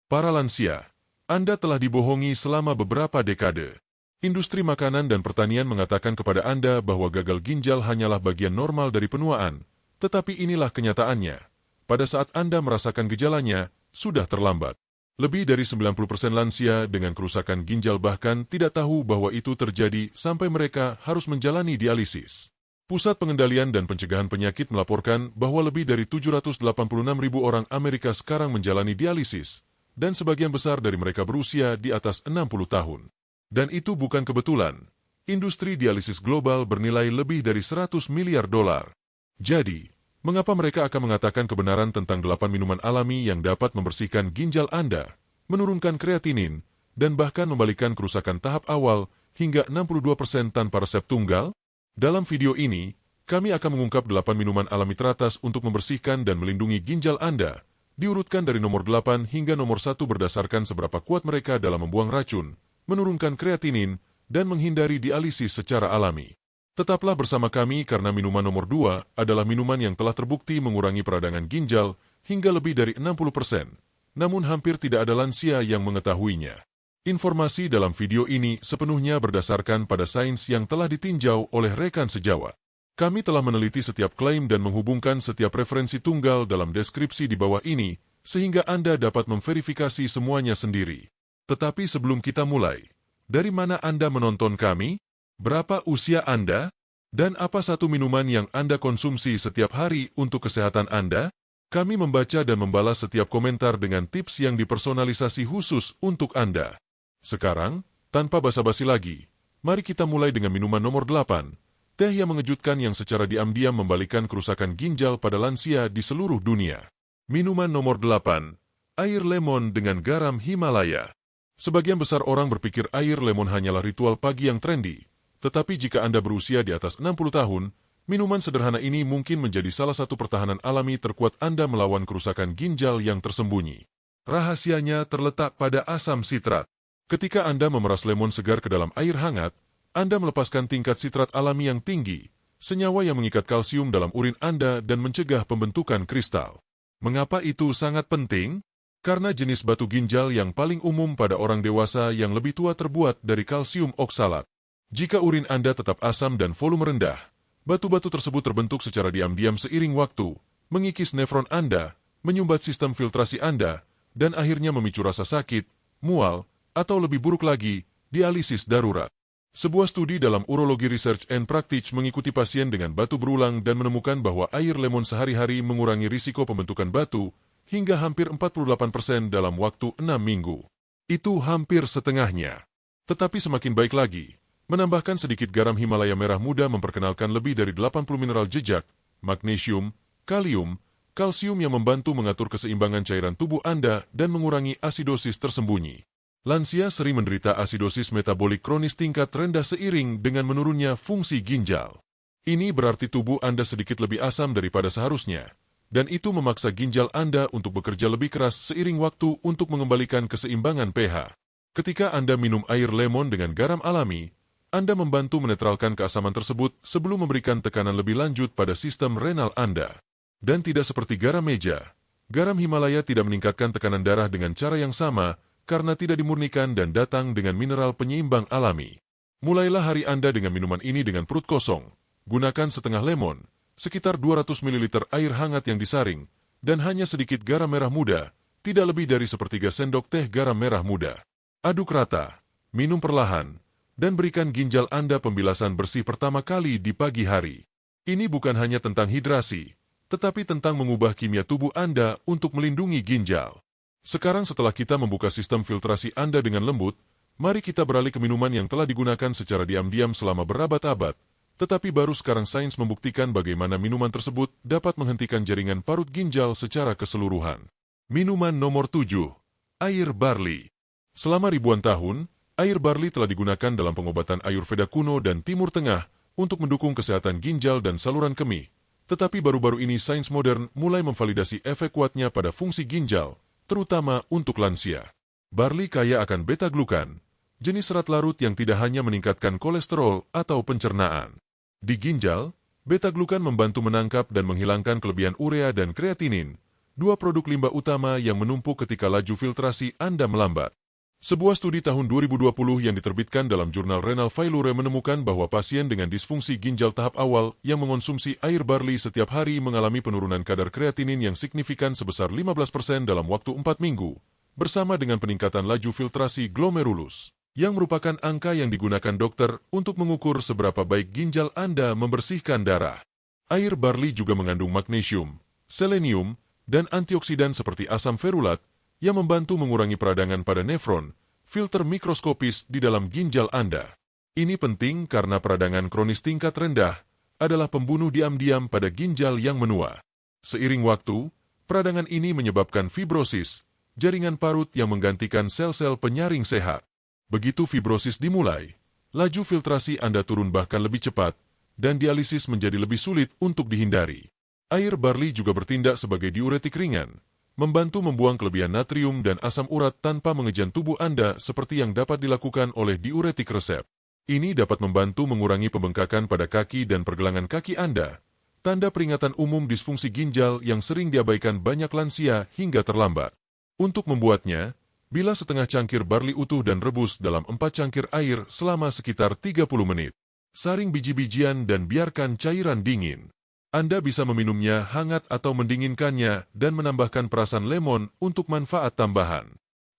Para lansia, Anda telah dibohongi selama beberapa dekade. Industri makanan dan pertanian mengatakan kepada Anda bahwa gagal ginjal hanyalah bagian normal dari penuaan, tetapi inilah kenyataannya. Pada saat Anda merasakan gejalanya, sudah terlambat. Lebih dari 90% lansia dengan kerusakan ginjal bahkan tidak tahu bahwa itu terjadi sampai mereka harus menjalani dialisis. Pusat Pengendalian dan Pencegahan Penyakit melaporkan bahwa lebih dari 786.000 orang Amerika sekarang menjalani dialisis, dan sebagian besar dari mereka berusia di atas 60 tahun. Dan itu bukan kebetulan. Industri dialisis global bernilai lebih dari 100 miliar dolar. Jadi, mengapa mereka akan mengatakan kebenaran tentang 8 minuman alami yang dapat membersihkan ginjal Anda, menurunkan kreatinin, dan bahkan membalikkan kerusakan tahap awal hingga 62% tanpa resep tunggal? Dalam video ini, kami akan mengungkap 8 minuman alami teratas untuk membersihkan dan melindungi ginjal Anda, diurutkan dari nomor 8 hingga nomor 1 berdasarkan seberapa kuat mereka dalam membuang racun, menurunkan kreatinin, dan menghindari dialisis secara alami. Tetaplah bersama kami karena minuman nomor 2 adalah minuman yang telah terbukti mengurangi peradangan ginjal hingga lebih dari 60%, namun hampir tidak ada lansia yang mengetahuinya. Informasi dalam video ini sepenuhnya berdasarkan pada sains yang telah ditinjau oleh rekan sejawat. Kami telah meneliti setiap klaim dan menghubungkan setiap referensi tunggal dalam deskripsi di bawah ini, sehingga Anda dapat memverifikasi semuanya sendiri. Tetapi sebelum kita mulai, dari mana Anda menonton kami? Berapa usia Anda? Dan apa satu minuman yang Anda konsumsi setiap hari untuk kesehatan Anda? Kami membaca dan membalas setiap komentar dengan tips yang dipersonalisasi khusus untuk Anda. Sekarang, tanpa basa-basi lagi, mari kita mulai dengan minuman nomor 8, teh yang mengejutkan yang secara diam-diam membalikkan kerusakan ginjal pada lansia di seluruh dunia. Minuman nomor 8, air lemon dengan garam Himalaya. Sebagian besar orang berpikir air lemon hanyalah ritual pagi yang trendy, tetapi jika Anda berusia di atas 60 tahun, minuman sederhana ini mungkin menjadi salah satu pertahanan alami terkuat Anda melawan kerusakan ginjal yang tersembunyi. Rahasianya terletak pada asam sitrat. Ketika Anda memeras lemon segar ke dalam air hangat, Anda melepaskan tingkat sitrat alami yang tinggi, senyawa yang mengikat kalsium dalam urin Anda dan mencegah pembentukan kristal. Mengapa itu sangat penting? Karena jenis batu ginjal yang paling umum pada orang dewasa yang lebih tua terbuat dari kalsium oksalat. Jika urin Anda tetap asam dan volume rendah, batu-batu tersebut terbentuk secara diam-diam seiring waktu, mengikis nefron Anda, menyumbat sistem filtrasi Anda, dan akhirnya memicu rasa sakit, mual, atau lebih buruk lagi, dialisis darurat. Sebuah studi dalam Urology Research and Practice mengikuti pasien dengan batu berulang dan menemukan bahwa air lemon sehari-hari mengurangi risiko pembentukan batu hingga hampir 48% dalam waktu 6 minggu. Itu hampir setengahnya. Tetapi semakin baik lagi, menambahkan sedikit garam Himalaya merah muda memperkenalkan lebih dari 80 mineral jejak, magnesium, kalium, kalsium yang membantu mengatur keseimbangan cairan tubuh Anda dan mengurangi asidosis tersembunyi. Lansia sering menderita asidosis metabolik kronis tingkat rendah seiring dengan menurunnya fungsi ginjal. Ini berarti tubuh Anda sedikit lebih asam daripada seharusnya, dan itu memaksa ginjal Anda untuk bekerja lebih keras seiring waktu untuk mengembalikan keseimbangan pH. Ketika Anda minum air lemon dengan garam alami, Anda membantu menetralkan keasaman tersebut sebelum memberikan tekanan lebih lanjut pada sistem renal Anda. Dan tidak seperti garam meja, garam Himalaya tidak meningkatkan tekanan darah dengan cara yang sama, karena tidak dimurnikan dan datang dengan mineral penyeimbang alami. Mulailah hari Anda dengan minuman ini dengan perut kosong. Gunakan setengah lemon, sekitar 200 ml air hangat yang disaring, dan hanya sedikit garam merah muda, tidak lebih dari sepertiga sendok teh garam merah muda. Aduk rata, minum perlahan, dan berikan ginjal Anda pembilasan bersih pertama kali di pagi hari. Ini bukan hanya tentang hidrasi, tetapi tentang mengubah kimia tubuh Anda untuk melindungi ginjal. Sekarang setelah kita membuka sistem filtrasi Anda dengan lembut, mari kita beralih ke minuman yang telah digunakan secara diam-diam selama berabad-abad, tetapi baru sekarang sains membuktikan bagaimana minuman tersebut dapat menghentikan jaringan parut ginjal secara keseluruhan. Minuman nomor 7, air barli. Selama ribuan tahun, air barli telah digunakan dalam pengobatan Ayurveda kuno dan Timur Tengah untuk mendukung kesehatan ginjal dan saluran kemih, tetapi baru-baru ini sains modern mulai memvalidasi efek kuatnya pada fungsi ginjal, terutama untuk lansia. Barli kaya akan beta-glukan, jenis serat larut yang tidak hanya meningkatkan kolesterol atau pencernaan. Di ginjal, beta-glukan membantu menangkap dan menghilangkan kelebihan urea dan kreatinin, dua produk limbah utama yang menumpuk ketika laju filtrasi Anda melambat. Sebuah studi tahun 2020 yang diterbitkan dalam jurnal Renal Failure menemukan bahwa pasien dengan disfungsi ginjal tahap awal yang mengonsumsi air barley setiap hari mengalami penurunan kadar kreatinin yang signifikan sebesar 15% dalam waktu 4 minggu, bersama dengan peningkatan laju filtrasi glomerulus, yang merupakan angka yang digunakan dokter untuk mengukur seberapa baik ginjal Anda membersihkan darah. Air barley juga mengandung magnesium, selenium, dan antioksidan seperti asam ferulat yang membantu mengurangi peradangan pada nefron, filter mikroskopis di dalam ginjal Anda. Ini penting karena peradangan kronis tingkat rendah adalah pembunuh diam-diam pada ginjal yang menua. Seiring waktu, peradangan ini menyebabkan fibrosis, jaringan parut yang menggantikan sel-sel penyaring sehat. Begitu fibrosis dimulai, laju filtrasi Anda turun bahkan lebih cepat, dan dialisis menjadi lebih sulit untuk dihindari. Air barley juga bertindak sebagai diuretik ringan, membantu membuang kelebihan natrium dan asam urat tanpa mengejan tubuh Anda seperti yang dapat dilakukan oleh diuretik resep. Ini dapat membantu mengurangi pembengkakan pada kaki dan pergelangan kaki Anda, tanda peringatan umum disfungsi ginjal yang sering diabaikan banyak lansia hingga terlambat. Untuk membuatnya, bilah setengah cangkir barley utuh dan rebus dalam 4 cangkir air selama sekitar 30 menit. Saring biji-bijian dan biarkan cairan dingin. Anda bisa meminumnya hangat atau mendinginkannya dan menambahkan perasan lemon untuk manfaat tambahan.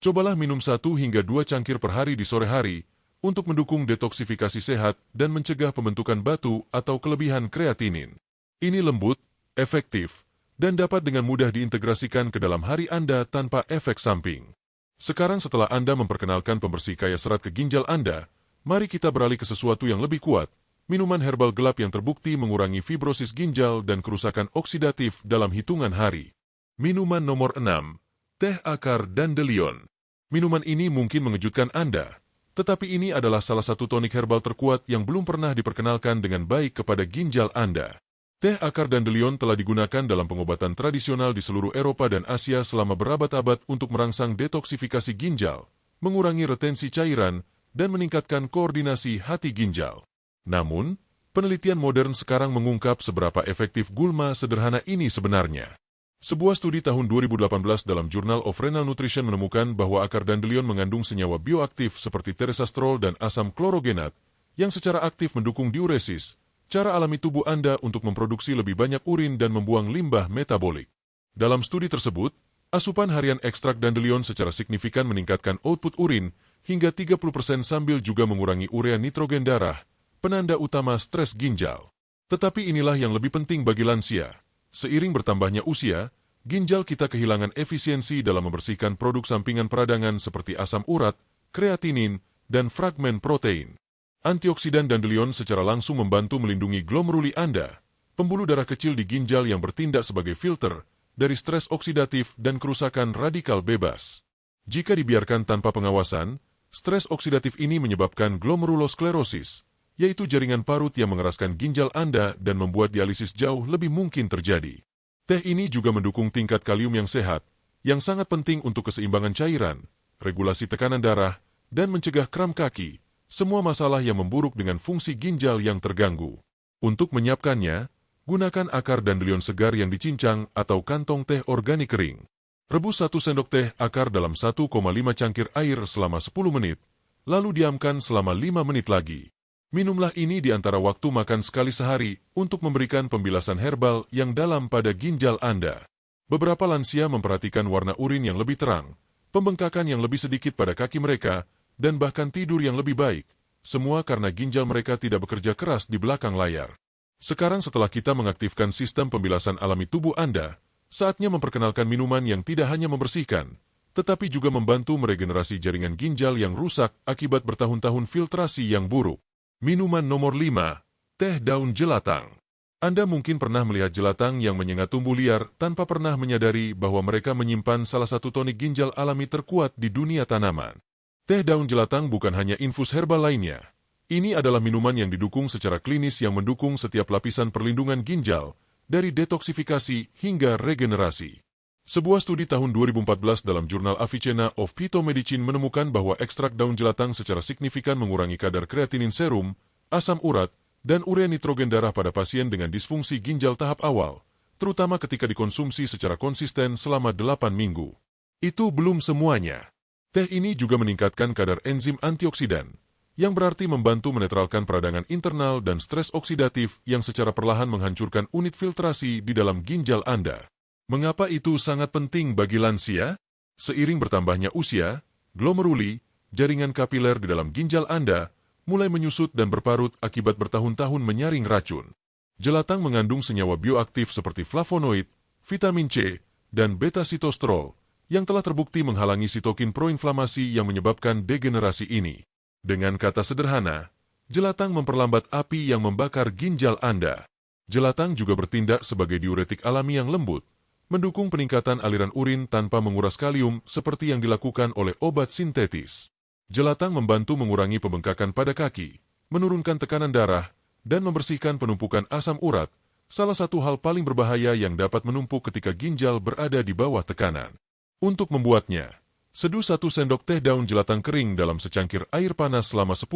Cobalah minum 1 hingga 2 cangkir per hari di sore hari untuk mendukung detoksifikasi sehat dan mencegah pembentukan batu atau kelebihan kreatinin. Ini lembut, efektif, dan dapat dengan mudah diintegrasikan ke dalam hari Anda tanpa efek samping. Sekarang setelah Anda memperkenalkan pembersih kaya serat ke ginjal Anda, mari kita beralih ke sesuatu yang lebih kuat. Minuman herbal gelap yang terbukti mengurangi fibrosis ginjal dan kerusakan oksidatif dalam hitungan hari. Minuman nomor 6, teh akar dandelion. Minuman ini mungkin mengejutkan Anda, tetapi ini adalah salah satu tonik herbal terkuat yang belum pernah diperkenalkan dengan baik kepada ginjal Anda. Teh akar dandelion telah digunakan dalam pengobatan tradisional di seluruh Eropa dan Asia selama berabad-abad untuk merangsang detoksifikasi ginjal, mengurangi retensi cairan, dan meningkatkan koordinasi hati ginjal. Namun, penelitian modern sekarang mengungkap seberapa efektif gulma sederhana ini sebenarnya. Sebuah studi tahun 2018 dalam Journal of Renal Nutrition menemukan bahwa akar dandelion mengandung senyawa bioaktif seperti teresastrol dan asam klorogenat yang secara aktif mendukung diuresis, cara alami tubuh Anda untuk memproduksi lebih banyak urin dan membuang limbah metabolik. Dalam studi tersebut, asupan harian ekstrak dandelion secara signifikan meningkatkan output urin hingga 30% sambil juga mengurangi urea nitrogen darah, penanda utama stres ginjal. Tetapi inilah yang lebih penting bagi lansia. Seiring bertambahnya usia, ginjal kita kehilangan efisiensi dalam membersihkan produk sampingan peradangan seperti asam urat, kreatinin, dan fragmen protein. Antioksidan dandelion secara langsung membantu melindungi glomeruli Anda, pembuluh darah kecil di ginjal yang bertindak sebagai filter dari stres oksidatif dan kerusakan radikal bebas. Jika dibiarkan tanpa pengawasan, stres oksidatif ini menyebabkan glomerulosklerosis, yaitu jaringan parut yang mengeraskan ginjal Anda dan membuat dialisis jauh lebih mungkin terjadi. Teh ini juga mendukung tingkat kalium yang sehat, yang sangat penting untuk keseimbangan cairan, regulasi tekanan darah, dan mencegah kram kaki, semua masalah yang memburuk dengan fungsi ginjal yang terganggu. Untuk menyiapkannya, gunakan akar dandelion segar yang dicincang atau kantong teh organik kering. Rebus 1 sendok teh akar dalam 1,5 cangkir air selama 10 menit, lalu diamkan selama 5 menit lagi. Minumlah ini di antara waktu makan sekali sehari untuk memberikan pembilasan herbal yang dalam pada ginjal Anda. Beberapa lansia memperhatikan warna urin yang lebih terang, pembengkakan yang lebih sedikit pada kaki mereka, dan bahkan tidur yang lebih baik, semua karena ginjal mereka tidak bekerja keras di belakang layar. Sekarang setelah kita mengaktifkan sistem pembilasan alami tubuh Anda, saatnya memperkenalkan minuman yang tidak hanya membersihkan, tetapi juga membantu meregenerasi jaringan ginjal yang rusak akibat bertahun-tahun filtrasi yang buruk. Minuman nomor 5, teh daun jelatang. Anda mungkin pernah melihat jelatang yang menyengat tumbuh liar tanpa pernah menyadari bahwa mereka menyimpan salah satu tonik ginjal alami terkuat di dunia tanaman. Teh daun jelatang bukan hanya infus herbal lainnya. Ini adalah minuman yang didukung secara klinis yang mendukung setiap lapisan perlindungan ginjal, dari detoksifikasi hingga regenerasi. Sebuah studi tahun 2014 dalam jurnal Avicenna of Phytomedicine menemukan bahwa ekstrak daun jelatang secara signifikan mengurangi kadar kreatinin serum, asam urat, dan urea nitrogen darah pada pasien dengan disfungsi ginjal tahap awal, terutama ketika dikonsumsi secara konsisten selama 8 minggu. Itu belum semuanya. Teh ini juga meningkatkan kadar enzim antioksidan, yang berarti membantu menetralkan peradangan internal dan stres oksidatif yang secara perlahan menghancurkan unit filtrasi di dalam ginjal Anda. Mengapa itu sangat penting bagi lansia? Seiring bertambahnya usia, glomeruli, jaringan kapiler di dalam ginjal Anda, mulai menyusut dan berparut akibat bertahun-tahun menyaring racun. Jelatang mengandung senyawa bioaktif seperti flavonoid, vitamin C, dan beta-sitosterol, yang telah terbukti menghalangi sitokin proinflamasi yang menyebabkan degenerasi ini. Dengan kata sederhana, jelatang memperlambat api yang membakar ginjal Anda. Jelatang juga bertindak sebagai diuretik alami yang lembut, mendukung peningkatan aliran urin tanpa menguras kalium seperti yang dilakukan oleh obat sintetis. Jelatang membantu mengurangi pembengkakan pada kaki, menurunkan tekanan darah, dan membersihkan penumpukan asam urat, salah satu hal paling berbahaya yang dapat menumpuk ketika ginjal berada di bawah tekanan. Untuk membuatnya, seduh 1 sendok teh daun jelatang kering dalam secangkir air panas selama 10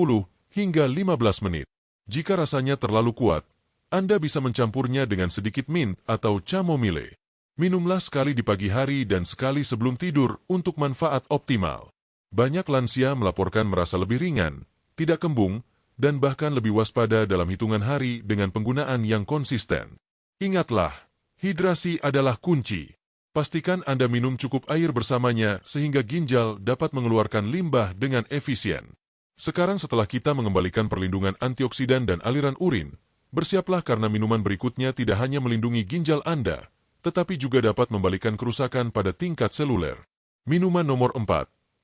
hingga 15 menit. Jika rasanya terlalu kuat, Anda bisa mencampurnya dengan sedikit mint atau chamomile. Minumlah sekali di pagi hari dan sekali sebelum tidur untuk manfaat optimal. Banyak lansia melaporkan merasa lebih ringan, tidak kembung, dan bahkan lebih waspada dalam hitungan hari dengan penggunaan yang konsisten. Ingatlah, hidrasi adalah kunci. Pastikan Anda minum cukup air bersamanya sehingga ginjal dapat mengeluarkan limbah dengan efisien. Sekarang setelah kita mengembalikan perlindungan antioksidan dan aliran urin, bersiaplah karena minuman berikutnya tidak hanya melindungi ginjal Anda, tetapi juga dapat membalikan kerusakan pada tingkat seluler. Minuman nomor 4,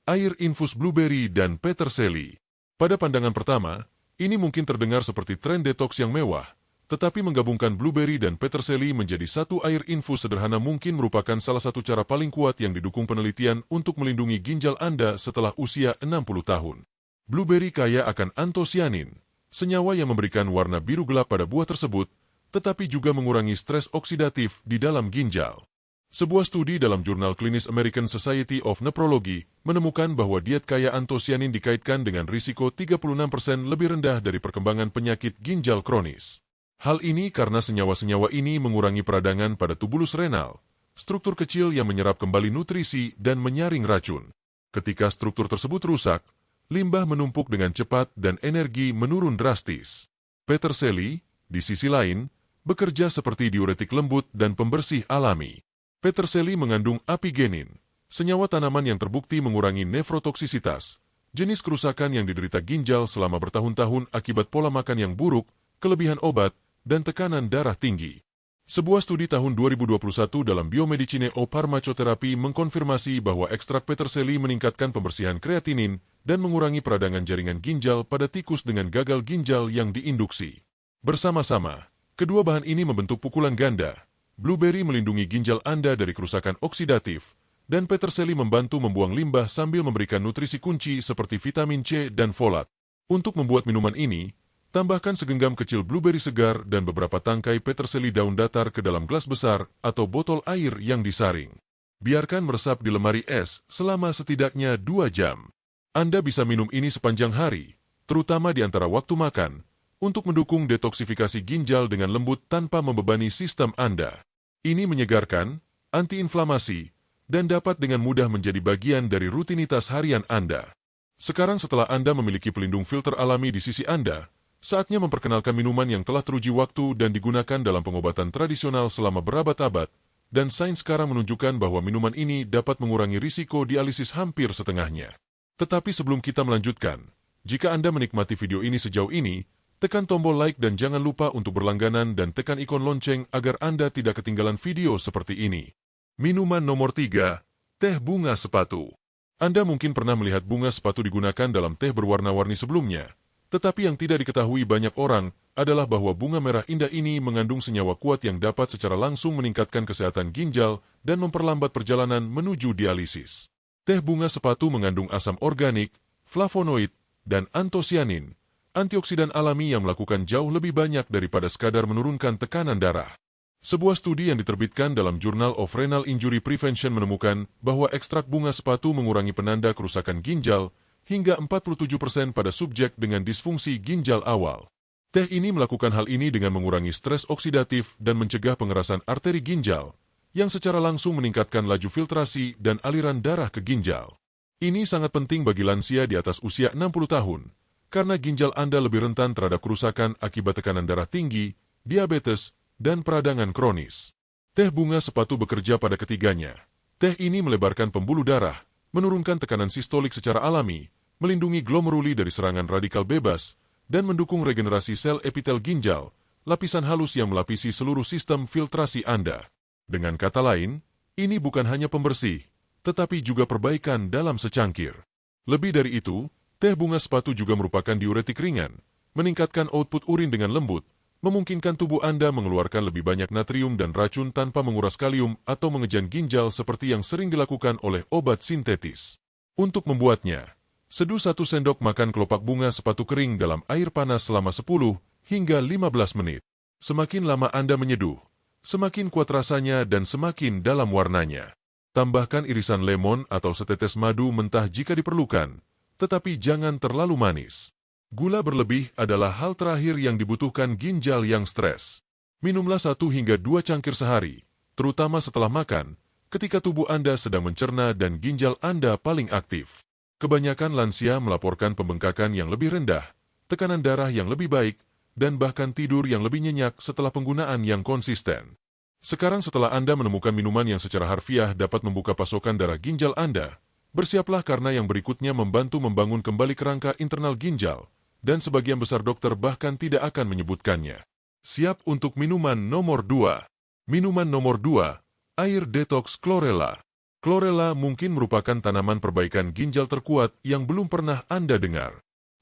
air infus blueberry dan peterseli. Pada pandangan pertama, ini mungkin terdengar seperti tren detoks yang mewah, tetapi menggabungkan blueberry dan peterseli menjadi satu air infus sederhana mungkin merupakan salah satu cara paling kuat yang didukung penelitian untuk melindungi ginjal Anda setelah usia 60 tahun. Blueberry kaya akan antosianin, senyawa yang memberikan warna biru gelap pada buah tersebut, tetapi juga mengurangi stres oksidatif di dalam ginjal. Sebuah studi dalam jurnal klinis American Society of Nephrology menemukan bahwa diet kaya antosianin dikaitkan dengan risiko 36% lebih rendah dari perkembangan penyakit ginjal kronis. Hal ini karena senyawa-senyawa ini mengurangi peradangan pada tubulus renal, struktur kecil yang menyerap kembali nutrisi dan menyaring racun. Ketika struktur tersebut rusak, limbah menumpuk dengan cepat dan energi menurun drastis. Peterseli, di sisi lain, bekerja seperti diuretik lembut dan pembersih alami. Peterseli mengandung apigenin, senyawa tanaman yang terbukti mengurangi nefrotoksisitas, jenis kerusakan yang diderita ginjal selama bertahun-tahun akibat pola makan yang buruk, kelebihan obat, dan tekanan darah tinggi. Sebuah studi tahun 2021 dalam Biomedicine o Pharmacotherapy mengkonfirmasi bahwa ekstrak peterseli meningkatkan pembersihan kreatinin dan mengurangi peradangan jaringan ginjal pada tikus dengan gagal ginjal yang diinduksi. Bersama-sama, kedua bahan ini membentuk pukulan ganda. Blueberry melindungi ginjal Anda dari kerusakan oksidatif, dan peterseli membantu membuang limbah sambil memberikan nutrisi kunci seperti vitamin C dan folat. Untuk membuat minuman ini, tambahkan segenggam kecil blueberry segar dan beberapa tangkai peterseli daun datar ke dalam gelas besar atau botol air yang disaring. Biarkan meresap di lemari es selama setidaknya 2 jam. Anda bisa minum ini sepanjang hari, terutama di antara waktu makan, untuk mendukung detoksifikasi ginjal dengan lembut tanpa membebani sistem Anda. Ini menyegarkan, antiinflamasi, dan dapat dengan mudah menjadi bagian dari rutinitas harian Anda. Sekarang setelah Anda memiliki pelindung filter alami di sisi Anda, saatnya memperkenalkan minuman yang telah teruji waktu dan digunakan dalam pengobatan tradisional selama berabad-abad, dan sains sekarang menunjukkan bahwa minuman ini dapat mengurangi risiko dialisis hampir setengahnya. Tetapi sebelum kita melanjutkan, jika Anda menikmati video ini sejauh ini, tekan tombol like dan jangan lupa untuk berlangganan dan tekan ikon lonceng agar Anda tidak ketinggalan video seperti ini. Minuman nomor 3, teh bunga sepatu. Anda mungkin pernah melihat bunga sepatu digunakan dalam teh berwarna-warni sebelumnya, tetapi yang tidak diketahui banyak orang adalah bahwa bunga merah indah ini mengandung senyawa kuat yang dapat secara langsung meningkatkan kesehatan ginjal dan memperlambat perjalanan menuju dialisis. Teh bunga sepatu mengandung asam organik, flavonoid, dan antosianin, antioksidan alami yang melakukan jauh lebih banyak daripada sekadar menurunkan tekanan darah. Sebuah studi yang diterbitkan dalam Journal of Renal Injury Prevention menemukan bahwa ekstrak bunga sepatu mengurangi penanda kerusakan ginjal hingga 47% pada subjek dengan disfungsi ginjal awal. Teh ini melakukan hal ini dengan mengurangi stres oksidatif dan mencegah pengerasan arteri ginjal, yang secara langsung meningkatkan laju filtrasi dan aliran darah ke ginjal. Ini sangat penting bagi lansia di atas usia 60 tahun, karena ginjal Anda lebih rentan terhadap kerusakan akibat tekanan darah tinggi, diabetes, dan peradangan kronis. Teh bunga sepatu bekerja pada ketiganya. Teh ini melebarkan pembuluh darah, menurunkan tekanan sistolik secara alami, melindungi glomeruli dari serangan radikal bebas, dan mendukung regenerasi sel epitel ginjal, lapisan halus yang melapisi seluruh sistem filtrasi Anda. Dengan kata lain, ini bukan hanya pembersih, tetapi juga perbaikan dalam secangkir. Lebih dari itu, teh bunga sepatu juga merupakan diuretik ringan, meningkatkan output urin dengan lembut, memungkinkan tubuh Anda mengeluarkan lebih banyak natrium dan racun tanpa menguras kalium atau mengejan ginjal seperti yang sering dilakukan oleh obat sintetis. Untuk membuatnya, seduh 1 sendok makan kelopak bunga sepatu kering dalam air panas selama 10 hingga 15 menit. Semakin lama Anda menyeduh, semakin kuat rasanya dan semakin dalam warnanya. Tambahkan irisan lemon atau setetes madu mentah jika diperlukan, tetapi jangan terlalu manis. Gula berlebih adalah hal terakhir yang dibutuhkan ginjal yang stres. Minumlah 1 hingga 2 cangkir sehari, terutama setelah makan, ketika tubuh Anda sedang mencerna dan ginjal Anda paling aktif. Kebanyakan lansia melaporkan pembengkakan yang lebih rendah, tekanan darah yang lebih baik, dan bahkan tidur yang lebih nyenyak setelah penggunaan yang konsisten. Sekarang setelah Anda menemukan minuman yang secara harfiah dapat membuka pasokan darah ginjal Anda, bersiaplah karena yang berikutnya membantu membangun kembali kerangka internal ginjal, dan sebagian besar dokter bahkan tidak akan menyebutkannya. Siap untuk minuman nomor 2. Minuman nomor 2, air detox chlorella. Chlorella mungkin merupakan tanaman perbaikan ginjal terkuat yang belum pernah Anda dengar.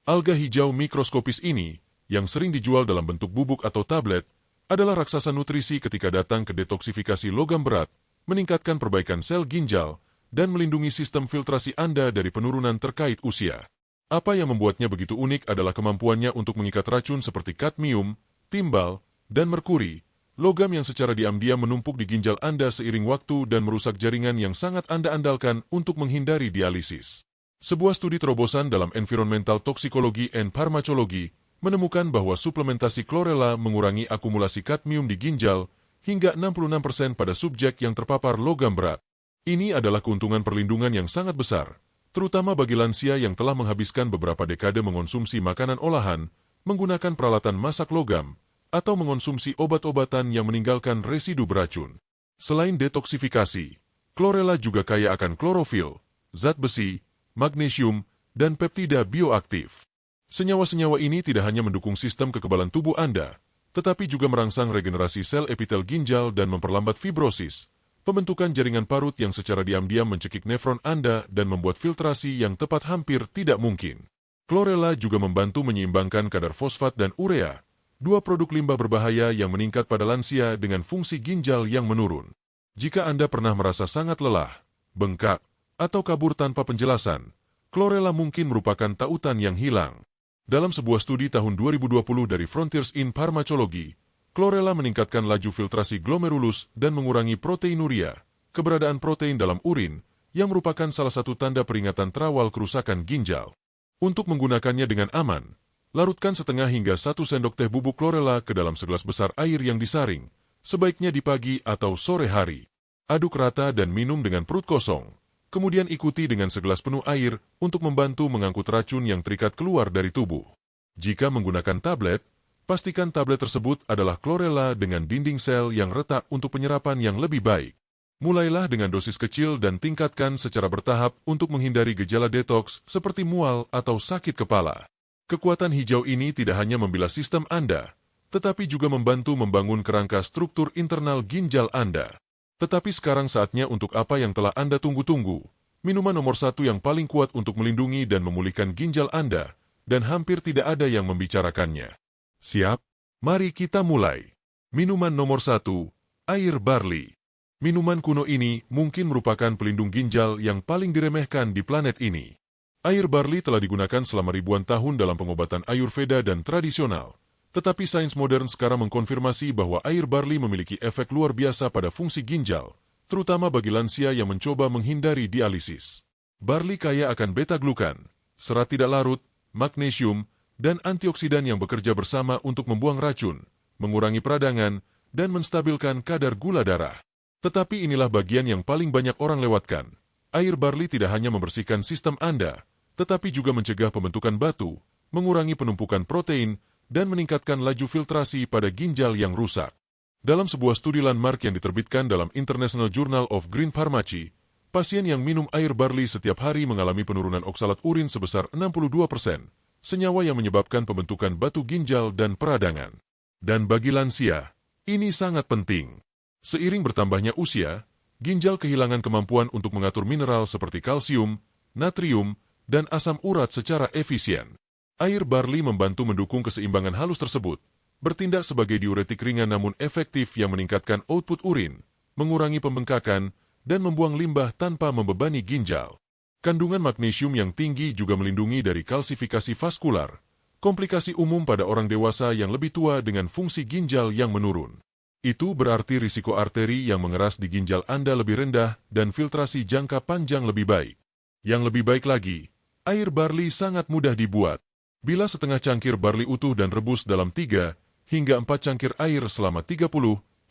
Alga hijau mikroskopis ini, yang sering dijual dalam bentuk bubuk atau tablet, adalah raksasa nutrisi ketika datang ke detoksifikasi logam berat, meningkatkan perbaikan sel ginjal, dan melindungi sistem filtrasi Anda dari penurunan terkait usia. Apa yang membuatnya begitu unik adalah kemampuannya untuk mengikat racun seperti kadmium, timbal, dan merkuri, logam yang secara diam-diam menumpuk di ginjal Anda seiring waktu dan merusak jaringan yang sangat Anda andalkan untuk menghindari dialisis. Sebuah studi terobosan dalam Environmental Toxicology and Pharmacology menemukan bahwa suplementasi chlorella mengurangi akumulasi kadmium di ginjal hingga 66% pada subjek yang terpapar logam berat. Ini adalah keuntungan perlindungan yang sangat besar, terutama bagi lansia yang telah menghabiskan beberapa dekade mengonsumsi makanan olahan, menggunakan peralatan masak logam, atau mengonsumsi obat-obatan yang meninggalkan residu beracun. Selain detoksifikasi, chlorella juga kaya akan klorofil, zat besi, magnesium, dan peptida bioaktif. Senyawa-senyawa ini tidak hanya mendukung sistem kekebalan tubuh Anda, tetapi juga merangsang regenerasi sel epitel ginjal dan memperlambat fibrosis, pembentukan jaringan parut yang secara diam-diam mencekik nefron Anda dan membuat filtrasi yang tepat hampir tidak mungkin. Chlorella juga membantu menyeimbangkan kadar fosfat dan urea, 2 produk limbah berbahaya yang meningkat pada lansia dengan fungsi ginjal yang menurun. Jika Anda pernah merasa sangat lelah, bengkak, atau kabur tanpa penjelasan, chlorella mungkin merupakan tautan yang hilang. Dalam sebuah studi tahun 2020 dari Frontiers in Pharmacology, chlorella meningkatkan laju filtrasi glomerulus dan mengurangi proteinuria, keberadaan protein dalam urin, yang merupakan salah satu tanda peringatan terawal kerusakan ginjal. Untuk menggunakannya dengan aman, larutkan setengah hingga 1 sendok teh bubuk chlorella ke dalam segelas besar air yang disaring, sebaiknya di pagi atau sore hari. Aduk rata dan minum dengan perut kosong. Kemudian ikuti dengan segelas penuh air untuk membantu mengangkut racun yang terikat keluar dari tubuh. Jika menggunakan tablet, pastikan tablet tersebut adalah chlorella dengan dinding sel yang retak untuk penyerapan yang lebih baik. Mulailah dengan dosis kecil dan tingkatkan secara bertahap untuk menghindari gejala detoks seperti mual atau sakit kepala. Kekuatan hijau ini tidak hanya membilas sistem Anda, tetapi juga membantu membangun kerangka struktur internal ginjal Anda. Tetapi sekarang saatnya untuk apa yang telah Anda tunggu-tunggu. Minuman nomor 1 yang paling kuat untuk melindungi dan memulihkan ginjal Anda, dan hampir tidak ada yang membicarakannya. Siap? Mari kita mulai. Minuman nomor 1, air barley. Minuman kuno ini mungkin merupakan pelindung ginjal yang paling diremehkan di planet ini. Air barley telah digunakan selama ribuan tahun dalam pengobatan Ayurveda dan tradisional. Tetapi sains modern sekarang mengkonfirmasi bahwa air barley memiliki efek luar biasa pada fungsi ginjal, terutama bagi lansia yang mencoba menghindari dialisis. Barley kaya akan beta-glukan, serat tidak larut, magnesium, dan antioksidan yang bekerja bersama untuk membuang racun, mengurangi peradangan, dan menstabilkan kadar gula darah. Tetapi inilah bagian yang paling banyak orang lewatkan. Air barli tidak hanya membersihkan sistem Anda, tetapi juga mencegah pembentukan batu, mengurangi penumpukan protein, dan meningkatkan laju filtrasi pada ginjal yang rusak. Dalam sebuah studi landmark yang diterbitkan dalam International Journal of Green Pharmacy, pasien yang minum air barli setiap hari mengalami penurunan oksalat urin sebesar 62%, senyawa yang menyebabkan pembentukan batu ginjal dan peradangan. Dan bagi lansia, ini sangat penting. Seiring bertambahnya usia, ginjal kehilangan kemampuan untuk mengatur mineral seperti kalsium, natrium, dan asam urat secara efisien. Air barli membantu mendukung keseimbangan halus tersebut, bertindak sebagai diuretik ringan namun efektif yang meningkatkan output urin, mengurangi pembengkakan, dan membuang limbah tanpa membebani ginjal. Kandungan magnesium yang tinggi juga melindungi dari kalsifikasi vaskular, komplikasi umum pada orang dewasa yang lebih tua dengan fungsi ginjal yang menurun. Itu berarti risiko arteri yang mengeras di ginjal Anda lebih rendah dan filtrasi jangka panjang lebih baik. Yang lebih baik lagi, air barli sangat mudah dibuat. Bila setengah cangkir barli utuh dan rebus dalam 3 hingga 4 cangkir air selama 30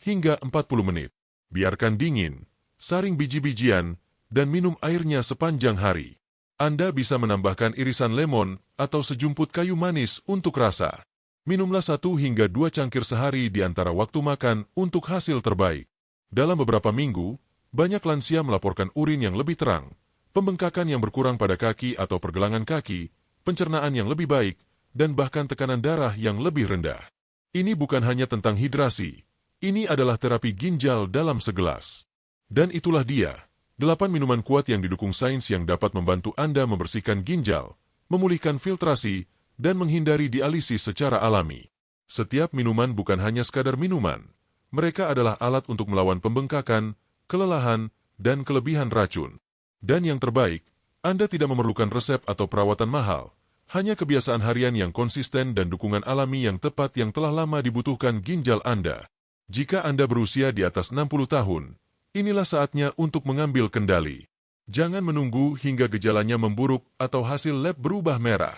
hingga 40 menit. Biarkan dingin, saring biji-bijian, dan minum airnya sepanjang hari. Anda bisa menambahkan irisan lemon atau sejumput kayu manis untuk rasa. Minumlah 1 hingga 2 cangkir sehari di antara waktu makan untuk hasil terbaik. Dalam beberapa minggu, banyak lansia melaporkan urin yang lebih terang, pembengkakan yang berkurang pada kaki atau pergelangan kaki, pencernaan yang lebih baik, dan bahkan tekanan darah yang lebih rendah. Ini bukan hanya tentang hidrasi, ini adalah terapi ginjal dalam segelas. Dan itulah dia, 8 minuman kuat yang didukung sains yang dapat membantu Anda membersihkan ginjal, memulihkan filtrasi, dan menghindari dialisis secara alami. Setiap minuman bukan hanya sekadar minuman, mereka adalah alat untuk melawan pembengkakan, kelelahan, dan kelebihan racun. Dan yang terbaik, Anda tidak memerlukan resep atau perawatan mahal, hanya kebiasaan harian yang konsisten dan dukungan alami yang tepat yang telah lama dibutuhkan ginjal Anda. Jika Anda berusia di atas 60 tahun, inilah saatnya untuk mengambil kendali. Jangan menunggu hingga gejalanya memburuk atau hasil lab berubah merah.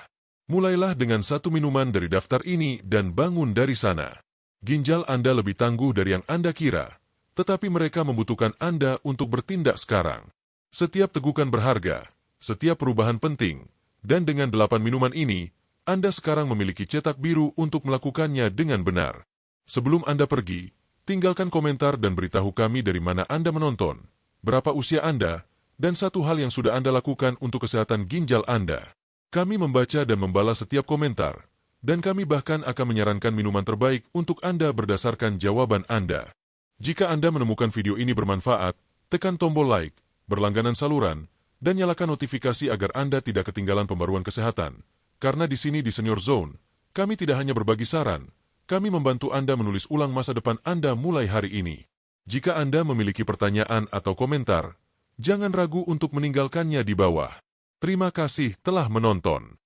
Mulailah dengan 1 minuman dari daftar ini dan bangun dari sana. Ginjal Anda lebih tangguh dari yang Anda kira, tetapi mereka membutuhkan Anda untuk bertindak sekarang. Setiap tegukan berharga, setiap perubahan penting, dan dengan 8 minuman ini, Anda sekarang memiliki cetak biru untuk melakukannya dengan benar. Sebelum Anda pergi, tinggalkan komentar dan beritahu kami dari mana Anda menonton, berapa usia Anda, dan satu hal yang sudah Anda lakukan untuk kesehatan ginjal Anda. Kami membaca dan membalas setiap komentar, dan kami bahkan akan menyarankan minuman terbaik untuk Anda berdasarkan jawaban Anda. Jika Anda menemukan video ini bermanfaat, tekan tombol like, berlangganan saluran, dan nyalakan notifikasi agar Anda tidak ketinggalan pembaruan kesehatan. Karena di sini di Senior Zone, kami tidak hanya berbagi saran, kami membantu Anda menulis ulang masa depan Anda mulai hari ini. Jika Anda memiliki pertanyaan atau komentar, jangan ragu untuk meninggalkannya di bawah. Terima kasih telah menonton.